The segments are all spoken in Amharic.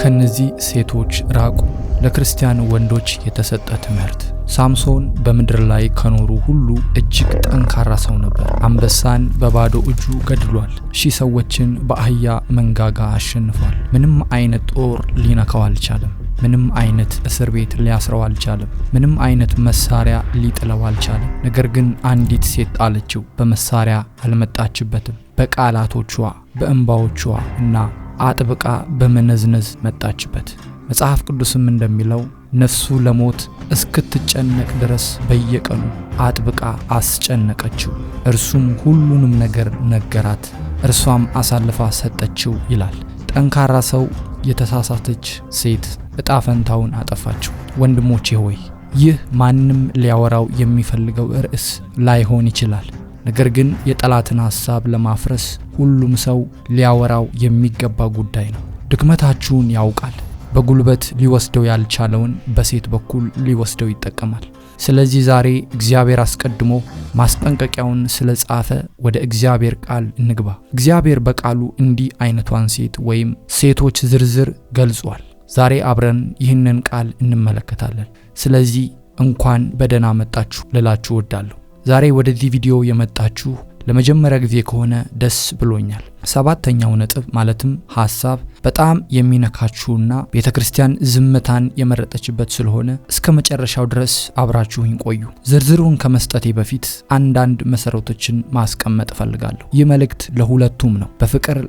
ከነዚህ ሴቶች ራቁ። ለክርስቲያን ወንዶች የተሰጠ ትምህርት። ሳምሶን በምድር ላይ ከኖሩ ሁሉ እጅግ ጠንካራ ሰው ነበር። አንበሳን በባዶ እጁ ገድሏል። 1000 ሰዎችን በአህያ መንጋጋ አሸንፏል። ምንም አይነት ጦር ሊነካው አልቻለም። ምንም አይነት እስር ቤት ሊያስረው አልቻለም። ምንም አይነት መሳሪያ ሊጥለው አልቻለም። ነገር ግን አንዲት ሴት ጣለችው። በመሳሪያ አልመጣችበትም። በቃላቶቿ፣ በእንባዎቿ እና አጥብቃ በመነዝነዝ መጣችበት። መጽሐፍ ቅዱስም እንደሚለው ነፍሱ ለሞት እስክትጨነቅ ድረስ በየቀኑ አጥብቃ አስጨነቀችው። እርሱም ሁሉንም ነገር ነገራት፣ እርሷም አሳልፋ ሰጠችው ይላል። ጠንካራ ሰው የተሳሳተች ሴት ዕጣ ፈንታውን አጠፋችው። ወንድሞቼ ሆይ ይህ ማንም ሊያወራው የሚፈልገው ርዕስ ላይሆን ይችላል። ነገር ግን የጠላትን ሐሳብ ለማፍረስ ሁሉም ሰው ሊያወራው የሚገባ ጉዳይ ነው። ድክመታችሁን ያውቃል። በጉልበት ሊወስደው ያልቻለውን በሴት በኩል ሊወስደው ይጠቀማል። ስለዚህ ዛሬ እግዚአብሔር አስቀድሞ ማስጠንቀቂያውን ስለጻፈ ወደ እግዚአብሔር ቃል እንግባ። እግዚአብሔር በቃሉ እንዲህ አይነቷን ሴት ወይም ሴቶች ዝርዝር ገልጿል። ዛሬ አብረን ይህንን ቃል እንመለከታለን። ስለዚህ እንኳን በደህና መጣችሁ ልላችሁ እወዳለሁ። ዛሬ ወደዚህ ቪዲዮ የመጣችሁ ለመጀመሪያ ጊዜ ከሆነ ደስ ብሎኛል። 7ኛው ነጥብ ማለትም ሐሳብ በጣም የሚነካችሁና ቤተክርስቲያን ዝምታን የመረጠችበት ስለሆነ እስከ መጨረሻው ድረስ አብራችሁኝ ቆዩ። ዝርዝሩን ከመስጠቴ በፊት አንዳንድ መሰረቶችን ማስቀመጥ ፈልጋለሁ። ይህ መልእክት ለሁለቱም ነው። በፍቅር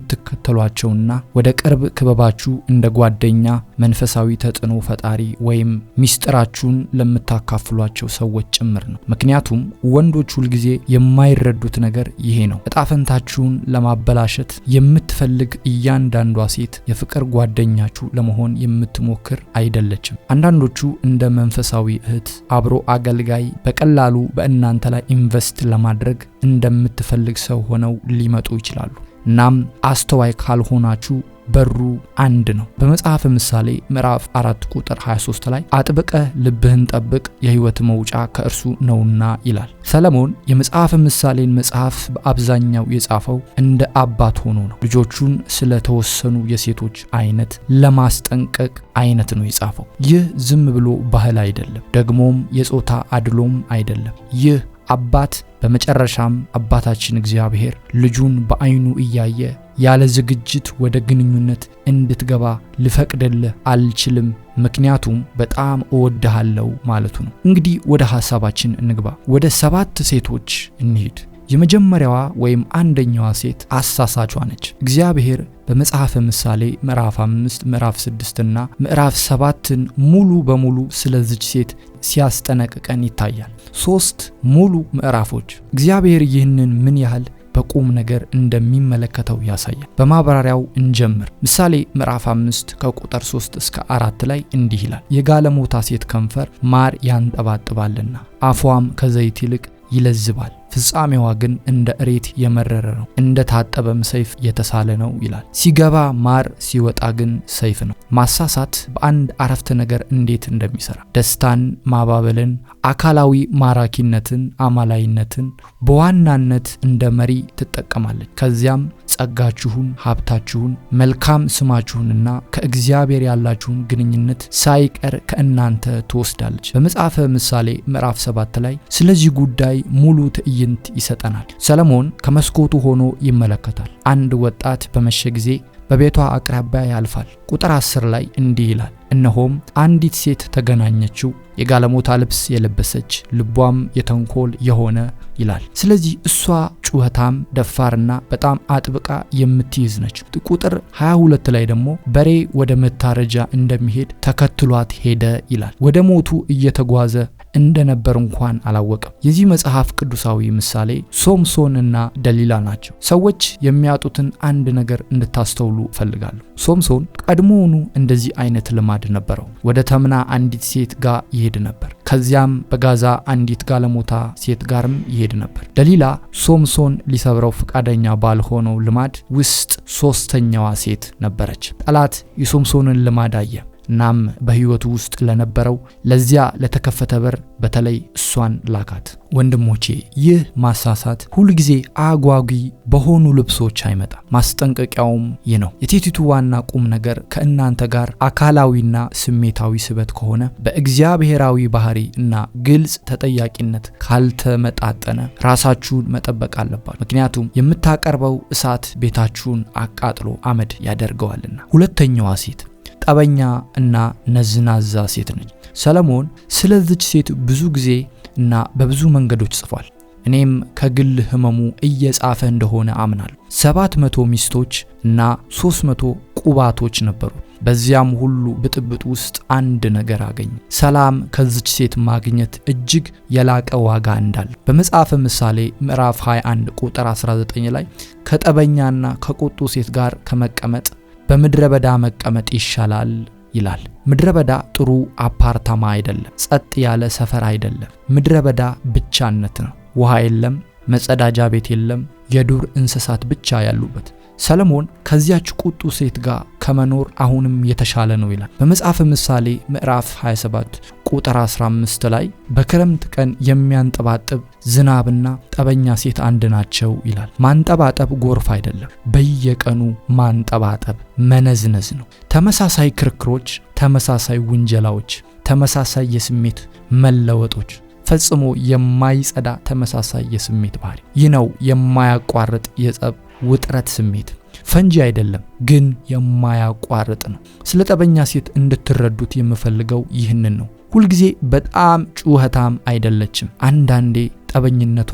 ለምትከተሏቸውና ወደ ቅርብ ክበባችሁ እንደ ጓደኛ፣ መንፈሳዊ ተጽዕኖ ፈጣሪ ወይም ሚስጥራችሁን ለምታካፍሏቸው ሰዎች ጭምር ነው። ምክንያቱም ወንዶች ሁልጊዜ የማይረዱት ነገር ይሄ ነው። ዕጣ ፈንታችሁን ለማበላሸት የምትፈልግ እያንዳንዷ ሴት የፍቅር ጓደኛችሁ ለመሆን የምትሞክር አይደለችም። አንዳንዶቹ እንደ መንፈሳዊ እህት፣ አብሮ አገልጋይ በቀላሉ በእናንተ ላይ ኢንቨስት ለማድረግ እንደምትፈልግ ሰው ሆነው ሊመጡ ይችላሉ። እናም አስተዋይ ካልሆናችሁ በሩ አንድ ነው። በመጽሐፈ ምሳሌ ምዕራፍ 4 ቁጥር 23 ላይ አጥብቀህ ልብህን ጠብቅ የሕይወት መውጫ ከእርሱ ነውና ይላል። ሰለሞን የመጽሐፈ ምሳሌን መጽሐፍ በአብዛኛው የጻፈው እንደ አባት ሆኖ ነው። ልጆቹን ስለተወሰኑ የሴቶች አይነት ለማስጠንቀቅ አይነት ነው የጻፈው። ይህ ዝም ብሎ ባህል አይደለም፣ ደግሞም የጾታ አድሎም አይደለም። ይህ አባት በመጨረሻም አባታችን እግዚአብሔር ልጁን በአይኑ እያየ ያለ ዝግጅት ወደ ግንኙነት እንድትገባ ልፈቅድልህ አልችልም፣ ምክንያቱም በጣም እወድሃለሁ ማለቱ ነው። እንግዲህ ወደ ሐሳባችን እንግባ። ወደ 7 ሴቶች እንሂድ። የመጀመሪያዋ ወይም አንደኛዋ ሴት አሳሳቿ ነች። እግዚአብሔር በመጽሐፈ ምሳሌ ምዕራፍ 5 ምዕራፍ 6 እና ምዕራፍ 7ን ሙሉ በሙሉ ስለዚች ሴት ሲያስጠነቅቀን ይታያል። 3 ሙሉ ምዕራፎች እግዚአብሔር ይህንን ምን ያህል በቁም ነገር እንደሚመለከተው ያሳያል። በማብራሪያው እንጀምር። ምሳሌ ምዕራፍ 5 ከቁጥር 3 እስከ 4 ላይ እንዲህ ይላል። የጋለሞታ ሴት ከንፈር ማር ያንጠባጥባልና አፏም ከዘይት ይልቅ ይለዝባል፣ ፍጻሜዋ ግን እንደ እሬት የመረረ ነው፣ እንደ ታጠበም ሰይፍ የተሳለ ነው ይላል። ሲገባ ማር ሲወጣ ግን ሰይፍ ነው። ማሳሳት በአንድ አረፍተ ነገር እንዴት እንደሚሰራ ደስታን፣ ማባበልን፣ አካላዊ ማራኪነትን፣ አማላይነትን በዋናነት እንደ መሪ ትጠቀማለች። ከዚያም ጸጋችሁን፣ ሀብታችሁን፣ መልካም ስማችሁንና ከእግዚአብሔር ያላችሁን ግንኙነት ሳይቀር ከእናንተ ትወስዳለች። በመጽሐፈ ምሳሌ ምዕራፍ 7 ላይ ስለዚህ ጉዳይ ሙሉ ትዕይንት ይሰጠናል። ሰለሞን ከመስኮቱ ሆኖ ይመለከታል። አንድ ወጣት በመሸ ጊዜ በቤቷ አቅራቢያ ያልፋል። ቁጥር 10 ላይ እንዲህ ይላል፣ እነሆም አንዲት ሴት ተገናኘችው፣ የጋለሞታ ልብስ የለበሰች ልቧም የተንኮል የሆነ ይላል። ስለዚህ እሷ ጩኸታም፣ ደፋርና በጣም አጥብቃ የምትይዝ ነች። ቁጥር 22 ላይ ደግሞ በሬ ወደ መታረጃ እንደሚሄድ ተከትሏት ሄደ ይላል። ወደ ሞቱ እየተጓዘ እንደነበር እንኳን አላወቀም። የዚህ መጽሐፍ ቅዱሳዊ ምሳሌ ሶምሶንና ደሊላ ናቸው። ሰዎች የሚያጡትን አንድ ነገር እንድታስተውሉ እፈልጋለሁ። ሶምሶን ቀድሞውኑ እንደዚህ አይነት ልማድ ነበረው። ወደ ተምና አንዲት ሴት ጋር ይሄድ ነበር። ከዚያም በጋዛ አንዲት ጋለሞታ ሴት ጋርም ይሄድ ነበር። ደሊላ ሶምሶን ሊሰብረው ፈቃደኛ ባልሆነው ልማድ ውስጥ 3ኛዋ ሴት ነበረች። ጠላት የሶምሶንን ልማድ አየ። እናም በሕይወቱ ውስጥ ለነበረው ለዚያ ለተከፈተ በር በተለይ እሷን ላካት። ወንድሞቼ ይህ ማሳሳት ሁሉ ጊዜ አጓጊ በሆኑ ልብሶች አይመጣም። ማስጠንቀቂያውም ይህ ነው። የሴቲቱ ዋና ቁም ነገር ከእናንተ ጋር አካላዊና ስሜታዊ ስበት ከሆነ በእግዚአብሔራዊ ባህሪ እና ግልጽ ተጠያቂነት ካልተመጣጠነ ራሳችሁን መጠበቅ አለባችሁ። ምክንያቱም የምታቀርበው እሳት ቤታችሁን አቃጥሎ አመድ ያደርገዋልና። ሁለተኛዋ ሴት ጠበኛ እና ነዝናዛ ሴት ነች። ሰለሞን ስለዚች ሴት ብዙ ጊዜ እና በብዙ መንገዶች ጽፏል። እኔም ከግል ህመሙ እየጻፈ እንደሆነ አምናለሁ። 700 ሚስቶች እና 300 ቁባቶች ነበሩ። በዚያም ሁሉ ብጥብጥ ውስጥ አንድ ነገር አገኘ። ሰላም ከዚች ሴት ማግኘት እጅግ የላቀ ዋጋ እንዳለው በመጽሐፈ ምሳሌ ምዕራፍ 21 ቁጥር 19 ላይ ከጠበኛና ከቁጡ ሴት ጋር ከመቀመጥ በምድረ በዳ መቀመጥ ይሻላል ይላል። ምድረ በዳ ጥሩ አፓርታማ አይደለም፣ ጸጥ ያለ ሰፈር አይደለም። ምድረ በዳ ብቻነት ነው። ውሃ የለም፣ መጸዳጃ ቤት የለም፣ የዱር እንስሳት ብቻ ያሉበት። ሰለሞን ከዚያች ቁጡ ሴት ጋር ከመኖር አሁንም የተሻለ ነው ይላል። በመጽሐፈ ምሳሌ ምዕራፍ 27 ቁጥር 15 ላይ በክረምት ቀን የሚያንጠባጥብ ዝናብና ጠበኛ ሴት አንድ ናቸው ይላል። ማንጠባጠብ ጎርፍ አይደለም፣ በየቀኑ ማንጠባጠብ መነዝነዝ ነው። ተመሳሳይ ክርክሮች፣ ተመሳሳይ ውንጀላዎች፣ ተመሳሳይ የስሜት መለወጦች፣ ፈጽሞ የማይጸዳ ተመሳሳይ የስሜት ባህሪ። ይህ ነው የማያቋርጥ የጸብ ውጥረት ስሜት። ፈንጂ አይደለም ግን የማያቋርጥ ነው። ስለ ጠበኛ ሴት እንድትረዱት የምፈልገው ይህንን ነው። ሁልጊዜ በጣም ጩኸታም አይደለችም። አንዳንዴ ጠበኝነቷ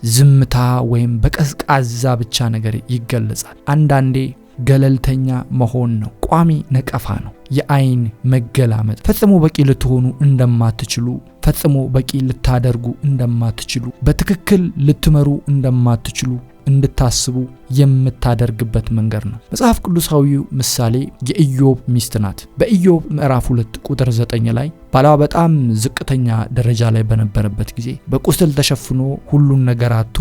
ዝምታ ወይም በቀዝቃዛ ብቻ ነገር ይገለጻል። አንዳንዴ ገለልተኛ መሆን ነው። ቋሚ ነቀፋ ነው። የአይን መገላመጥ። ፈጽሞ በቂ ልትሆኑ እንደማትችሉ፣ ፈጽሞ በቂ ልታደርጉ እንደማትችሉ፣ በትክክል ልትመሩ እንደማትችሉ እንድታስቡ የምታደርግበት መንገድ ነው። መጽሐፍ ቅዱሳዊው ምሳሌ የኢዮብ ሚስት ናት። በኢዮብ ምዕራፍ 2 ቁጥር 9 ላይ ባሏ በጣም ዝቅተኛ ደረጃ ላይ በነበረበት ጊዜ በቁስል ተሸፍኖ ሁሉን ነገር አጥቶ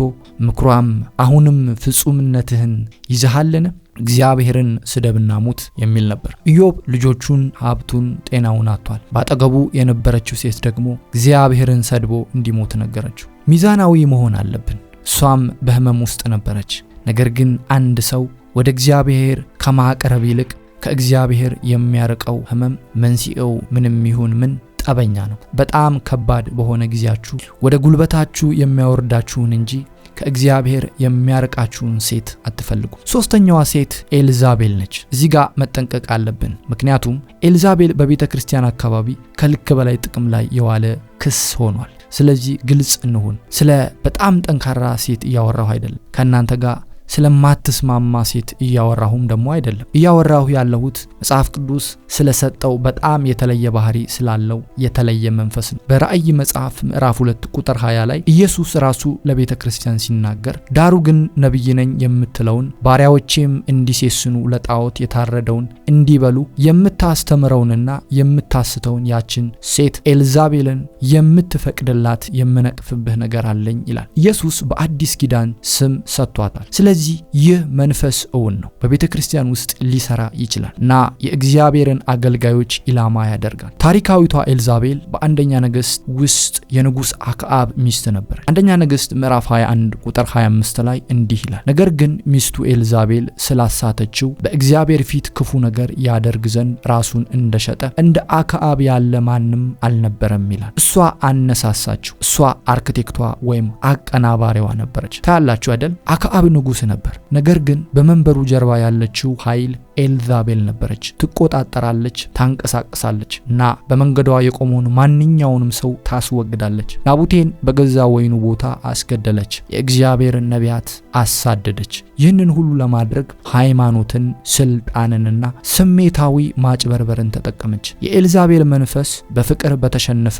ምክሯም አሁንም ፍጹምነትህን ይዘሃልን? እግዚአብሔርን ስደብና ሙት የሚል ነበር። ኢዮብ ልጆቹን፣ ሀብቱን፣ ጤናውን አጥቷል። ባጠገቡ የነበረችው ሴት ደግሞ እግዚአብሔርን ሰድቦ እንዲሞት ነገረችው። ሚዛናዊ መሆን አለብን። እሷም በህመም ውስጥ ነበረች። ነገር ግን አንድ ሰው ወደ እግዚአብሔር ከማቅረብ ይልቅ ከእግዚአብሔር የሚያርቀው ህመም መንስኤው ምንም ይሁን ምን ጠበኛ ነው። በጣም ከባድ በሆነ ጊዜያችሁ ወደ ጉልበታችሁ የሚያወርዳችሁን እንጂ ከእግዚአብሔር የሚያርቃችሁን ሴት አትፈልጉ። ሶስተኛዋ ሴት ኤልዛቤል ነች። እዚህ ጋር መጠንቀቅ አለብን። ምክንያቱም ኤልዛቤል በቤተክርስቲያን አካባቢ ከልክ በላይ ጥቅም ላይ የዋለ ክስ ሆኗል። ስለዚህ ግልጽ እንሁን። ስለ በጣም ጠንካራ ሴት እያወራሁ አይደለም። ከእናንተ ጋር ስለማትስማማ ሴት እያወራሁም ደግሞ አይደለም። እያወራሁ ያለሁት መጽሐፍ ቅዱስ ስለሰጠው በጣም የተለየ ባህሪ ስላለው የተለየ መንፈስ ነው። በራእይ መጽሐፍ ምዕራፍ 2 ቁጥር 20 ላይ ኢየሱስ ራሱ ለቤተ ክርስቲያን ሲናገር ዳሩ ግን ነብይ ነኝ የምትለውን ባሪያዎቼም እንዲሴስኑ ለጣዖት የታረደውን እንዲበሉ የምታስተምረውንና የምታስተውን ያችን ሴት ኤልዛቤልን የምትፈቅድላት የምነቅፍብህ ነገር አለኝ ይላል። ኢየሱስ በአዲስ ኪዳን ስም ሰጥቷታል። ስለዚህ ይህ መንፈስ እውን ነው፣ በቤተ ክርስቲያን ውስጥ ሊሰራ ይችላል እና የእግዚአብሔርን አገልጋዮች ኢላማ ያደርጋል። ታሪካዊቷ ኤልዛቤል በአንደኛ ነገሥት ውስጥ የንጉስ አክዓብ ሚስት ነበረች። አንደኛ ነገሥት ምዕራፍ 21 ቁጥር 25 ላይ እንዲህ ይላል፣ ነገር ግን ሚስቱ ኤልዛቤል ስላሳተችው በእግዚአብሔር ፊት ክፉ ነገር ያደርግ ዘንድ ራሱን እንደሸጠ እንደ አክዓብ ያለ ማንም አልነበረም ይላል። እሷ አነሳሳችው። እሷ አርክቴክቷ ወይም አቀናባሪዋ ነበረች። ታያላችሁ አይደል? አክዓብ ንጉስ ነበር። ነገር ግን በመንበሩ ጀርባ ያለችው ኃይል ኤልዛቤል ነበረች። ትቆጣጠራለች፣ ታንቀሳቅሳለች እና በመንገዷ የቆመውን ማንኛውንም ሰው ታስወግዳለች። ናቡቴን በገዛ ወይኑ ቦታ አስገደለች። የእግዚአብሔርን ነቢያት አሳደደች። ይህንን ሁሉ ለማድረግ ሃይማኖትን፣ ስልጣንንና ስሜታዊ ማጭበርበርን ተጠቀመች። የኤልዛቤል መንፈስ በፍቅር በተሸነፈ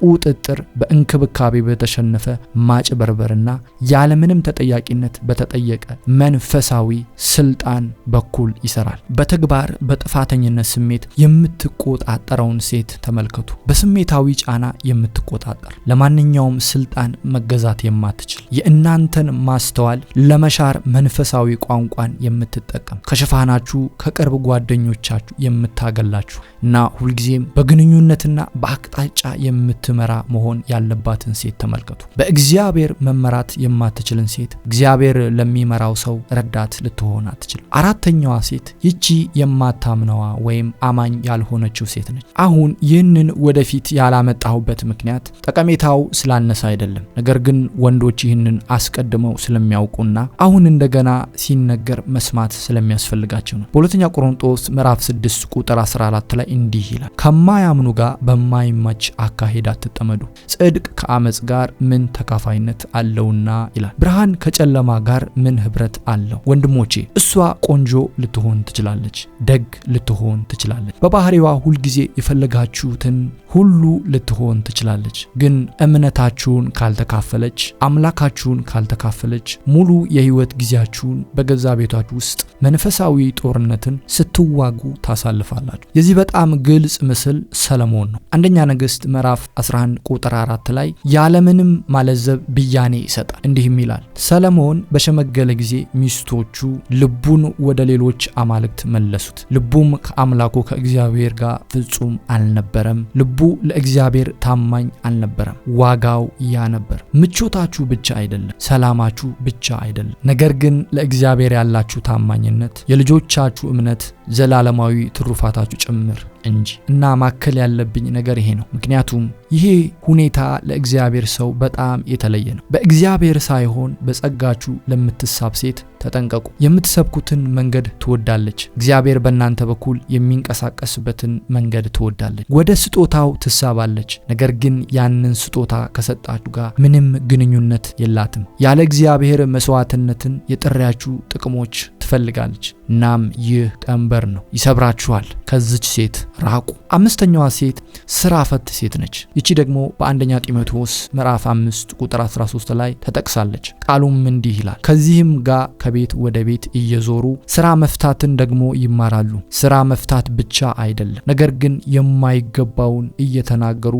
በቁጥጥር በእንክብካቤ በተሸነፈ ማጭበርበርና ያለምንም ተጠያቂነት በተጠየቀ መንፈሳዊ ስልጣን በኩል ይሰራል። በተግባር በጥፋተኝነት ስሜት የምትቆጣጠረውን ሴት ተመልከቱ። በስሜታዊ ጫና የምትቆጣጠር፣ ለማንኛውም ስልጣን መገዛት የማትችል፣ የእናንተን ማስተዋል ለመሻር መንፈሳዊ ቋንቋን የምትጠቀም፣ ከሽፋናችሁ ከቅርብ ጓደኞቻችሁ የምታገላችሁ እና ሁልጊዜም በግንኙነትና በአቅጣጫ የምትመራ መሆን ያለባትን ሴት ተመልከቱ። በእግዚአብሔር መመራት የማትችልን ሴት እግዚአብሔር ለሚመራው ሰው ረዳት ልትሆን አትችልም። አራተኛዋ ሴት ይቺ የማታምነዋ ወይም አማኝ ያልሆነችው ሴት ነች። አሁን ይህንን ወደፊት ያላመጣሁበት ምክንያት ጠቀሜታው ስላነሰ አይደለም፣ ነገር ግን ወንዶች ይህንን አስቀድመው ስለሚያውቁና አሁን እንደገና ሲነገር መስማት ስለሚያስፈልጋቸው ነው። በሁለተኛ ቆሮንቶስ ምዕራፍ 6 ቁጥር 14 ላይ እንዲህ ይላል፣ ከማያምኑ ጋር በማይመች አካሄድ አትጠመዱ፣ ጽድቅ ከአመጽ ጋር ምን ተካፋይነት አለውና ይላል። ብርሃን ከጨለማ ጋር ምን ህብረት አለው? ወንድሞቼ እሷ ቆንጆ ልትሆን ትችላለች፣ ደግ ልትሆን ትችላለች፣ በባህሪዋ ሁልጊዜ የፈለጋችሁትን ሁሉ ልትሆን ትችላለች። ግን እምነታችሁን ካልተካፈለች፣ አምላካችሁን ካልተካፈለች፣ ሙሉ የህይወት ጊዜያችሁን በገዛ ቤታችሁ ውስጥ መንፈሳዊ ጦርነትን ስትዋጉ ታሳልፋላችሁ። የዚህ በጣም ግልጽ ምስል ሰለሞን ነው። አንደኛ ነገሥት ምዕራፍ 11 ቁጥር 4 ላይ ያለምንም ማለዘብ ብያኔ ይሰጣል። እንዲህም ይላል፣ ሰለሞን በሸመገለ ጊዜ ሚስቶቹ ልቡን ወደ ሌሎች አማልክት መለሱት፣ ልቡም ከአምላኩ ከእግዚአብሔር ጋር ፍጹም አልነበረም፣ ልቡ ለእግዚአብሔር ታማኝ አልነበረም። ዋጋው ያ ነበር። ምቾታችሁ ብቻ አይደለም፣ ሰላማችሁ ብቻ አይደለም፣ ነገር ግን ለእግዚአብሔር ያላችሁ ታማኝነት፣ የልጆቻችሁ እምነት፣ ዘላለማዊ ትሩፋታችሁ ጭምር እንጂ። እና ማከል ያለብኝ ነገር ይሄ ነው። ምክንያቱም ይሄ ሁኔታ ለእግዚአብሔር ሰው በጣም የተለየ ነው። በእግዚአብሔር ሳይሆን በጸጋችሁ ለምትሳብ ሴት ተጠንቀቁ። የምትሰብኩትን መንገድ ትወዳለች። እግዚአብሔር በእናንተ በኩል የሚንቀሳቀስበትን መንገድ ትወዳለች። ወደ ስጦታው ትሳባለች። ነገር ግን ያንን ስጦታ ከሰጣችሁ ጋር ምንም ግንኙነት የላትም። ያለ እግዚአብሔር መስዋዕትነትን የጥሪያችሁ ጥቅሞች ትፈልጋለች። እናም ይህ ቀንበር ነው፣ ይሰብራችኋል። ከዚች ሴት ራቁ። አምስተኛዋ ሴት ስራ ፈት ሴት ነች። ይቺ ደግሞ በአንደኛ ጢሞቴዎስ ምዕራፍ 5 ቁጥር 13 ላይ ተጠቅሳለች። ቃሉም እንዲህ ይላል፣ ከዚህም ጋር ከቤት ወደ ቤት እየዞሩ ስራ መፍታትን ደግሞ ይማራሉ። ስራ መፍታት ብቻ አይደለም፣ ነገር ግን የማይገባውን እየተናገሩ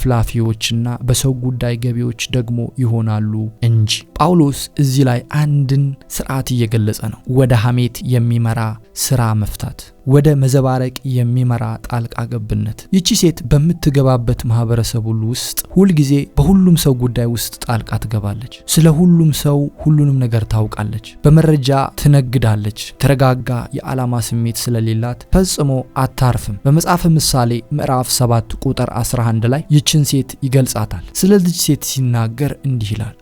ለፍላፊዎችና በሰው ጉዳይ ገቢዎች ደግሞ ይሆናሉ እንጂ። ጳውሎስ እዚህ ላይ አንድን ስርዓት እየገለጸ ነው። ወደ ሐሜት የሚመራ ስራ መፍታት፣ ወደ መዘባረቅ የሚመራ ጣልቃ ገብነት። ይቺ ሴት በምትገባበት ማህበረሰብ ሁሉ ውስጥ ሁልጊዜ በሁሉም ሰው ጉዳይ ውስጥ ጣልቃ ትገባለች። ስለ ሁሉም ሰው ሁሉንም ነገር ታውቃለች። በመረጃ ትነግዳለች። ተረጋጋ የዓላማ ስሜት ስለሌላት ፈጽሞ አታርፍም። በመጽሐፈ ምሳሌ ምዕራፍ 7 ቁጥር 11 ላይ ይችን ሴት ይገልጻታል። ስለዚህ ሴት ሲናገር እንዲህ ይላል፣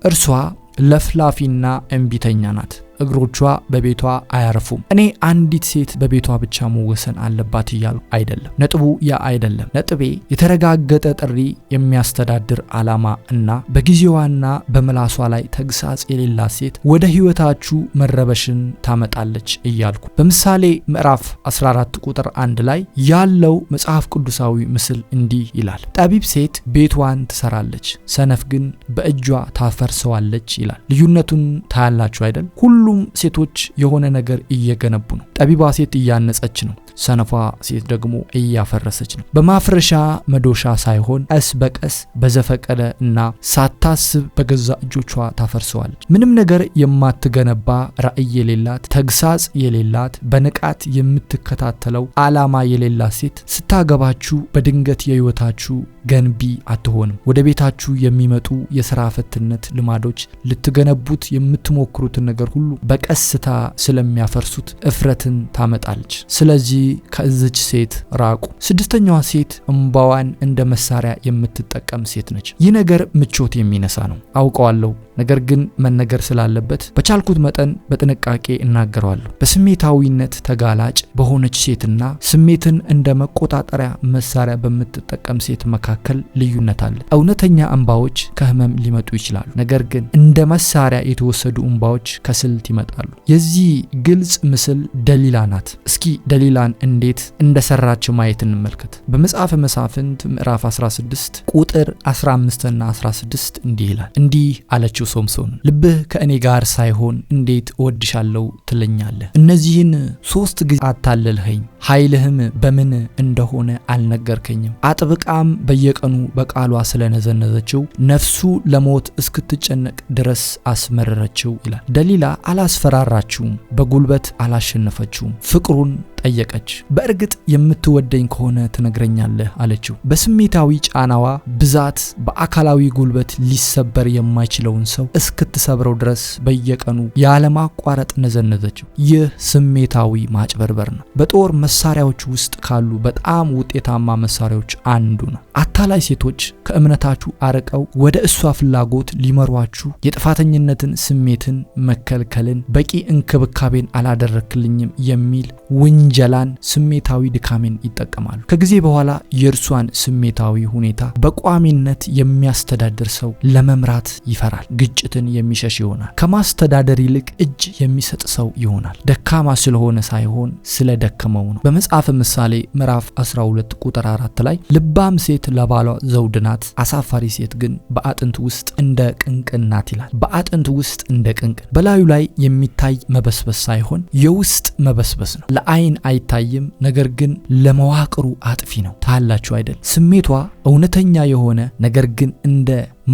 እርሷ ለፍላፊና እንቢተኛ ናት፣ እግሮቿ በቤቷ አያርፉም። እኔ አንዲት ሴት በቤቷ ብቻ መወሰን አለባት እያልኩ አይደለም። ነጥቡ ያ አይደለም። ነጥቤ የተረጋገጠ ጥሪ፣ የሚያስተዳድር ዓላማ እና በጊዜዋና በምላሷ ላይ ተግሳጽ የሌላት ሴት ወደ ህይወታችሁ መረበሽን ታመጣለች እያልኩ። በምሳሌ ምዕራፍ 14 ቁጥር 1 ላይ ያለው መጽሐፍ ቅዱሳዊ ምስል እንዲህ ይላል፣ ጠቢብ ሴት ቤቷን ትሰራለች፣ ሰነፍ ግን በእጇ ታፈርሰዋለች ይላል። ልዩነቱን ታያላችሁ አይደል? ሁሉም ሴቶች የሆነ ነገር እየገነቡ ነው። ጠቢባ ሴት እያነጸች ነው፣ ሰነፏ ሴት ደግሞ እያፈረሰች ነው። በማፍረሻ መዶሻ ሳይሆን ቀስ በቀስ በዘፈቀደ እና ሳታስብ በገዛ እጆቿ ታፈርሰዋለች። ምንም ነገር የማትገነባ ራዕይ የሌላት፣ ተግሳጽ የሌላት፣ በንቃት የምትከታተለው ዓላማ የሌላት ሴት ስታገባችሁ በድንገት የህይወታችሁ ገንቢ አትሆንም። ወደ ቤታችሁ የሚመጡ የሥራ ፈትነት ልማዶች ልትገነቡት የምትሞክሩትን ነገር ሁሉ በቀስታ ስለሚያፈርሱት እፍረትን ታመጣለች። ስለዚህ ከዚች ሴት ራቁ። ስድስተኛዋ ሴት እንባዋን እንደ መሳሪያ የምትጠቀም ሴት ነች። ይህ ነገር ምቾት የሚነሳ ነው አውቀዋለሁ፣ ነገር ግን መነገር ስላለበት በቻልኩት መጠን በጥንቃቄ እናገራለሁ። በስሜታዊነት ተጋላጭ በሆነች ሴትና ስሜትን እንደ መቆጣጠሪያ መሳሪያ በምትጠቀም ሴት መካከል ልዩነት አለ። እውነተኛ እንባዎች ከህመም ሊመጡ ይችላሉ፣ ነገር ግን እንደ መሳሪያ የተወሰዱ እንባዎች ከስልት ይመጣሉ። የዚህ ግልጽ ምስል ደሊላ ናት። እስኪ ደሊላን እንዴት እንደሰራች ማየት እንመልከት። በመጽሐፈ መሳፍንት ምዕራፍ 16 ቁጥር 15 እና 16 እንዲህ ይላል። እንዲህ አለችው ሶምሶን፣ ልብህ ከእኔ ጋር ሳይሆን እንዴት እወድሻለሁ ትለኛለህ? እነዚህን 3 ጊዜ አታለልኸኝ፣ ኃይልህም በምን እንደሆነ አልነገርከኝም። አጥብቃም በየቀኑ በቃሏ ስለነዘነዘችው ነፍሱ ለሞት እስክትጨነቅ ድረስ አስመረረችው ይላል። ደሊላ አላስፈራራችውም፣ በጉልበት አላሸነፈችውም። ፍቅሩን ጠየቀች። በእርግጥ የምትወደኝ ከሆነ ትነግረኛለህ አለችው። በስሜታዊ ጫናዋ ብዛት በአካላዊ ጉልበት ሊሰበር የማይችለውን ሰው እስክትሰብረው ድረስ በየቀኑ ያለማቋረጥ ነዘነዘችው። ይህ ስሜታዊ ማጭበርበር ነው። በጦር መሳሪያዎች ውስጥ ካሉ በጣም ውጤታማ መሳሪያዎች አንዱ ነው። አታላይ ሴቶች ከእምነታችሁ አርቀው ወደ እሷ ፍላጎት ሊመሯችሁ የጥፋተኝነትን ስሜትን፣ መከልከልን፣ በቂ እንክብካቤን አላደረክልኝም የሚል ወንጀላን፣ ስሜታዊ ድካሜን ይጠቀማሉ። ከጊዜ በኋላ የእርሷን ስሜታዊ ሁኔታ በቋሚነት የሚያስተዳድር ሰው ለመምራት ይፈራል። ግጭትን የሚሸሽ ይሆናል። ከማስተዳደር ይልቅ እጅ የሚሰጥ ሰው ይሆናል። ደካማ ስለሆነ ሳይሆን ስለደከመው ነው። በመጽሐፈ ምሳሌ ምዕራፍ 12 ቁጥር 4 ላይ ልባም ሴት ለባሏ ዘውድ ናት፣ አሳፋሪ ሴት ግን በአጥንት ውስጥ እንደ ቅንቅን ናት ይላል። በአጥንት ውስጥ እንደ ቅንቅን፣ በላዩ ላይ የሚታይ መበስበስ ሳይሆን የውስጥ መበስበስ ነው። ለዓይን አይታይም፣ ነገር ግን ለመዋቅሩ አጥፊ ነው። ታላችሁ አይደል? ስሜቷ እውነተኛ የሆነ ነገር ግን እንደ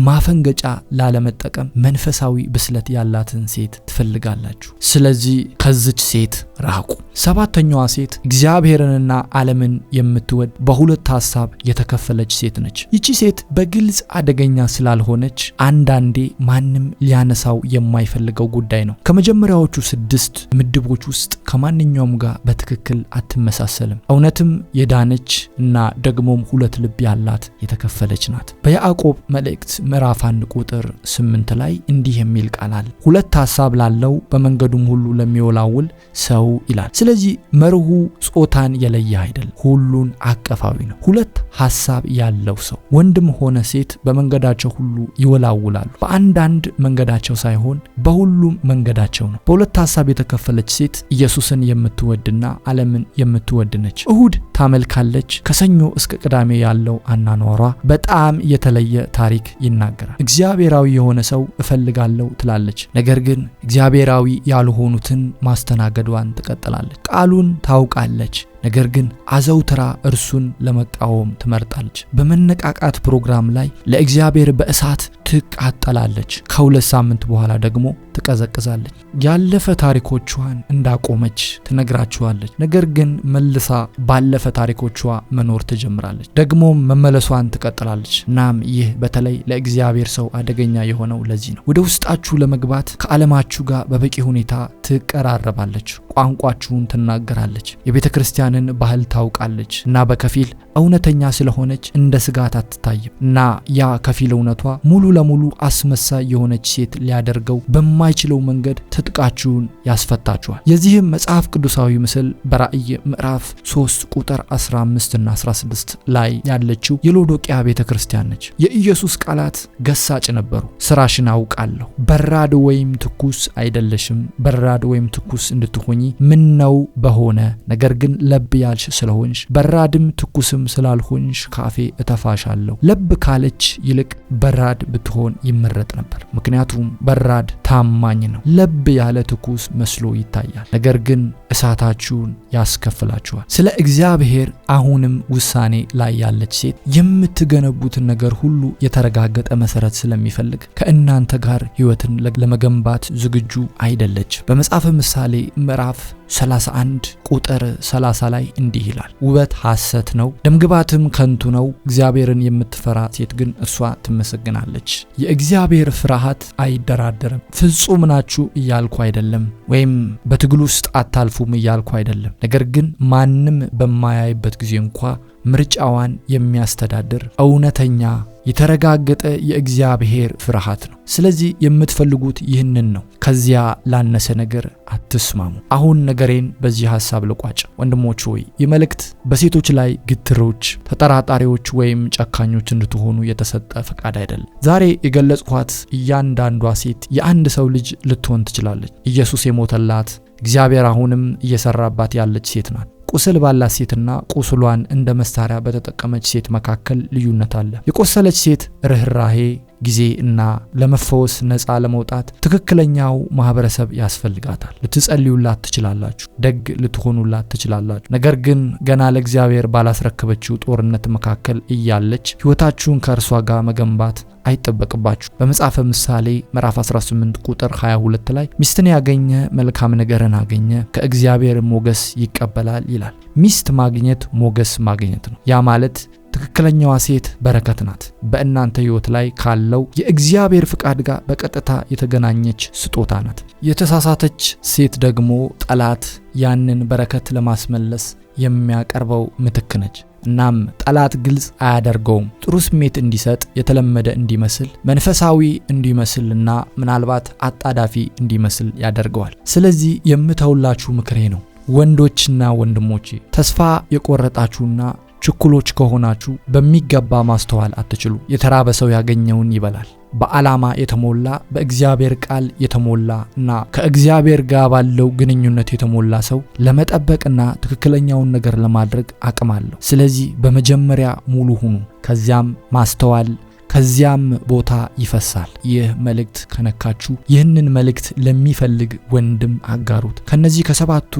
ማፈንገጫ ላለመጠቀም መንፈሳዊ ብስለት ያላትን ሴት ትፈልጋላችሁ። ስለዚህ ከዚች ሴት ራቁ። ሰባተኛዋ ሴት እግዚአብሔርንና ዓለምን የምትወድ በሁለት ሐሳብ የተከፈለች ሴት ነች። ይቺ ሴት በግልጽ አደገኛ ስላልሆነች አንዳንዴ ማንም ሊያነሳው የማይፈልገው ጉዳይ ነው። ከመጀመሪያዎቹ 6 ምድቦች ውስጥ ከማንኛውም ጋር በትክክል አትመሳሰልም። እውነትም የዳነች እና ደግሞም 2 ልብ ያላት የተከፈለች ናት። በያዕቆብ መልእክት ምዕራፍ 1 ቁጥር 8 ላይ እንዲህ የሚል ቃል አለ። 2 ሐሳብ ላለው በመንገዱም ሁሉ ለሚወላውል ሰው ይላል። ስለዚህ መርሁ ጾታን የለየ አይደለም፣ ሁሉን አቀፋዊ ነው። 2 ሐሳብ ያለው ሰው ወንድም ሆነ ሴት በመንገዳቸው ሁሉ ይወላውላሉ። በአንዳንድ መንገዳቸው ሳይሆን በሁሉም መንገዳቸው ነው። በ2 ሐሳብ የተከፈለች ሴት ኢየሱስን የምትወድና ዓለምን የምትወድ ነች። እሁድ ታመልካለች። ከሰኞ እስከ ቅዳሜ ያለው አናኗሯ በጣም የተለየ ታሪክ ይናገራል። እግዚአብሔራዊ የሆነ ሰው እፈልጋለሁ ትላለች፣ ነገር ግን እግዚአብሔራዊ ያልሆኑትን ማስተናገዷን ትቀጥላለች። ቃሉን ታውቃለች፣ ነገር ግን አዘውትራ እርሱን ለመቃወም ትመርጣለች። በመነቃቃት ፕሮግራም ላይ ለእግዚአብሔር በእሳት ትቃጠላለች፣ ከ2 ሳምንት በኋላ ደግሞ ትቀዘቅዛለች። ያለፈ ታሪኮቿን እንዳቆመች ትነግራችኋለች፣ ነገር ግን መልሳ ባለፈ ታሪኮቿ መኖር ትጀምራለች። ደግሞ መመለሷን ትቀጥላለች። እናም ይህ በተለይ ለእግዚአብሔር ሰው አደገኛ የሆነው ለዚህ ነው። ወደ ውስጣችሁ ለመግባት ከዓለማችሁ ጋር በበቂ ሁኔታ ትቀራረባለች፣ ቋንቋችሁን ትናገራለች፣ የቤተ ክርስቲያንን ባህል ታውቃለች እና በከፊል እውነተኛ ስለሆነች እንደ ስጋት አትታይም እና ያ ከፊል እውነቷ ሙሉ ለሙሉ አስመሳይ የሆነች ሴት ሊያደርገው በማይችለው መንገድ ትጥቃችሁን ያስፈታችኋል። የዚህም መጽሐፍ ቅዱሳዊ ምስል በራእይ ምዕራፍ 3 ቁጥር 15 እና 16 ላይ ያለችው የሎዶቅያ ቤተክርስቲያን ነች። የኢየሱስ ቃላት ገሳጭ ነበሩ። ስራሽን አውቃለሁ፣ በራድ ወይም ትኩስ አይደለሽም። በራድ ወይም ትኩስ እንድትሆኚ ምን ነው በሆነ፣ ነገር ግን ለብ ያልሽ ስለሆንሽ በራድም ትኩስም ስላልሆንሽ ካፌ እተፋሻለሁ። ለብ ካለች ይልቅ በራድ ብትሆን ይመረጥ ነበር፣ ምክንያቱም በራድ ታማኝ ነው። ለብ ያለ ትኩስ መስሎ ይታያል፣ ነገር ግን እሳታችሁን ያስከፍላችኋል። ስለ እግዚአብሔር አሁንም ውሳኔ ላይ ያለች ሴት የምትገነቡትን ነገር ሁሉ የተረጋገጠ መሰረት ስለሚፈልግ ከእናንተ ጋር ሕይወትን ለመገንባት ዝግጁ አይደለች። በመጽሐፈ ምሳሌ ምዕራፍ 31 ቁጥር 30 ላይ እንዲህ ይላል፣ ውበት ሐሰት ነው፣ ደምግባትም ከንቱ ነው፣ እግዚአብሔርን የምትፈራ ሴት ግን እርሷ ትመሰግናለች። የእግዚአብሔር ፍርሃት አይደራደርም። ፍጹም ናችሁ እያልኩ አይደለም፣ ወይም በትግል ውስጥ አታልፉም እያልኩ አይደለም። ነገር ግን ማንም በማያይበት ጊዜ እንኳ ምርጫዋን የሚያስተዳድር እውነተኛ የተረጋገጠ የእግዚአብሔር ፍርሃት ነው። ስለዚህ የምትፈልጉት ይህንን ነው። ከዚያ ላነሰ ነገር አትስማሙ። አሁን ነገሬን በዚህ ሐሳብ ልቋጭ። ወንድሞች ሆይ ይህ መልእክት በሴቶች ላይ ግትሮች፣ ተጠራጣሪዎች ወይም ጨካኞች እንድትሆኑ የተሰጠ ፈቃድ አይደለም። ዛሬ የገለጽኳት እያንዳንዷ ሴት የአንድ ሰው ልጅ ልትሆን ትችላለች። ኢየሱስ የሞተላት እግዚአብሔር አሁንም እየሰራባት ያለች ሴት ናት። ቁስል ባላት ሴትና ቁስሏን እንደ መሳሪያ በተጠቀመች ሴት መካከል ልዩነት አለ። የቆሰለች ሴት ርህራሄ፣ ጊዜ እና ለመፈወስ ነፃ ለመውጣት ትክክለኛው ማህበረሰብ ያስፈልጋታል። ልትጸልዩላት ትችላላችሁ፣ ደግ ልትሆኑላት ትችላላችሁ። ነገር ግን ገና ለእግዚአብሔር ባላስረከበችው ጦርነት መካከል እያለች ህይወታችሁን ከእርሷ ጋር መገንባት አይጠበቅባችሁ። በመጽሐፈ ምሳሌ ምዕራፍ 18 ቁጥር 22 ላይ ሚስትን ያገኘ መልካም ነገርን አገኘ፣ ከእግዚአብሔር ሞገስ ይቀበላል ይላል። ሚስት ማግኘት ሞገስ ማግኘት ነው። ያ ማለት ትክክለኛዋ ሴት በረከት ናት። በእናንተ ህይወት ላይ ካለው የእግዚአብሔር ፍቃድ ጋር በቀጥታ የተገናኘች ስጦታ ናት። የተሳሳተች ሴት ደግሞ ጠላት ያንን በረከት ለማስመለስ የሚያቀርበው ምትክ ነች። እናም ጠላት ግልጽ አያደርገውም። ጥሩ ስሜት እንዲሰጥ፣ የተለመደ እንዲመስል፣ መንፈሳዊ እንዲመስልና ምናልባት አጣዳፊ እንዲመስል ያደርገዋል። ስለዚህ የምተውላችሁ ምክሬ ነው፣ ወንዶችና ወንድሞቼ፣ ተስፋ የቆረጣችሁና ችኩሎች ከሆናችሁ በሚገባ ማስተዋል አትችሉ። የተራበ ሰው ያገኘውን ይበላል። በዓላማ የተሞላ በእግዚአብሔር ቃል የተሞላ እና ከእግዚአብሔር ጋር ባለው ግንኙነት የተሞላ ሰው ለመጠበቅና ትክክለኛውን ነገር ለማድረግ አቅም አለው። ስለዚህ በመጀመሪያ ሙሉ ሁኑ፣ ከዚያም ማስተዋል፣ ከዚያም ቦታ ይፈሳል። ይህ መልእክት ከነካችሁ ይህንን መልእክት ለሚፈልግ ወንድም አጋሩት። ከነዚህ ከሰባቱ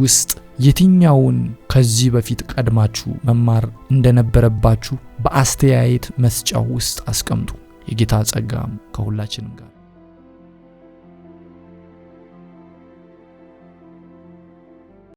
ውስጥ የትኛውን ከዚህ በፊት ቀድማችሁ መማር እንደነበረባችሁ በአስተያየት መስጫው ውስጥ አስቀምጡ። የጌታ ጸጋም ከሁላችንም ጋር